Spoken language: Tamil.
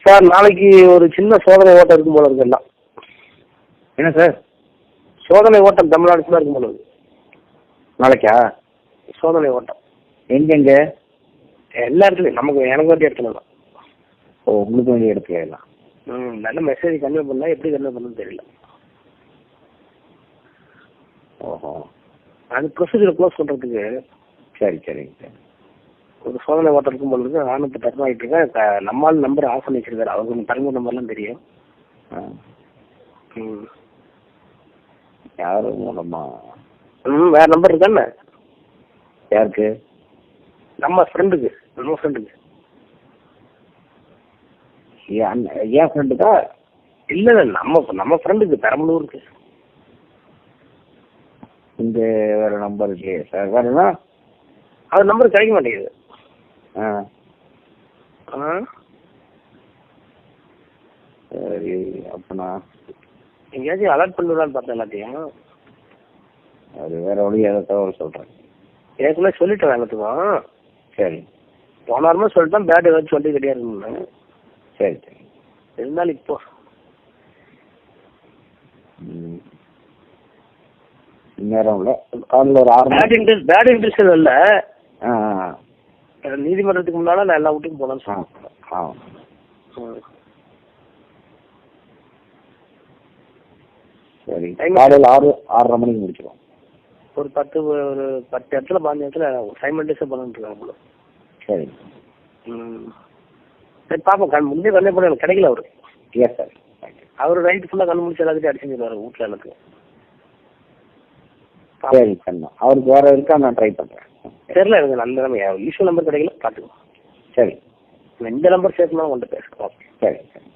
சார் நாளைக்கு ஒரு சின்ன சோதனை ஓட்டம் இருக்கும் போல இருக்கு எல்லாம். என்ன சார்? சோதனை ஓட்டம் தமிழ்நாடு ஃபுல்லாக இருக்கும் போல இருக்கு. நாளைக்கா சோதனை ஓட்டம்? எங்கெங்க? எல்லா இடத்துலையும். நமக்கு எனக்கு வேண்டிய இடத்துல தான். ஓ, உங்களுக்கு வேண்டிய இடத்துல எல்லாம். நல்ல மெசேஜ் கன்வே பண்ணலாம், எப்படி கன்வே பண்ணணும்னு தெரியல. ஓஹோ, அது ப்ரொசீஜரை க்ளோஸ் பண்ணுறதுக்கு. சரி சரிங்க சார். ஒரு சோதனை ஓட்டம் இருக்கும் போல இருக்கு. நானும் இப்போ டர்ன் ஆகிட்டு இருக்கேன். நம்மளால நம்பர் ஆஃப் பண்ணி வச்சிருக்காரு. அவருக்கு தரம்பு நம்பர்லாம் தெரியும். யாரும் மூலமா? வேற நம்பர் இருக்கான்னு? யாருக்கு? நம்ம ஃப்ரெண்டுக்கு. என் ஃப்ரெண்டுக்கா? இல்லை இல்லை, நம்ம ஃப்ரெண்டுக்கு பெரம்பலூருக்கு. இந்த வேற நம்பர் இல்லையே சார். வேறனா அது நம்பர் கிடைக்க மாட்டேங்குது. சரி, அப்பனா எங்கேயாச்சும் அலர்ட் பண்ணிடலான்னு பார்த்தேன் எல்லாத்தையும். அது வேற வழி ஏதாவது தகவல் சொல்கிறேன். ஏற்கனவே சொல்லிட்டேன் எல்லாத்துக்கும். சரி, போன வாரமே சொல்லிட்டேன். பேட் ஏதாச்சும் சொல்லி ரெடியாக இருக்கணும்னு. சரி சரி. இருந்தாலும் இப்போ நேரம் இல்லை. காலையில் ஒரு 6 பேட் இன்ட்ரெஸ்ட் இல்லை. ஆ நீதிமன்றத்துக்கு முன்னால நான் எல்லா வீட்டுக்கும் போகலான்னு சொன்னேன். சரி, காலையில் 6:30 மணிக்கு முடிச்சிடும். ஒரு 10 இடத்துல 15 இடத்துல சைமல்டேஸாக பண்ணிட்டு இருக்காங்க போல. சரி சரி, பார்ப்போம். முன்னே கண்ணே போட எனக்கு கிடைக்கல அவரு. Yes sir. அவர் நைட்டு ஃபுல்லாக கண்ணு முடிச்சு எல்லாத்தையும் அடிச்சுருவாரு வீட்டில் எனக்கு. சரி சார், அவருக்கு வேற இருக்கா? நான் ட்ரை பண்ணுறேன். தெரியல எனக்கு. அந்த நம்ம யூஸ்வல் நம்பர் கிடைக்கல, பார்த்துக்கோ. சரி, இந்த நம்பர் சேர்த்துனா கொண்டு பேசுகிறோம். சரி சரி.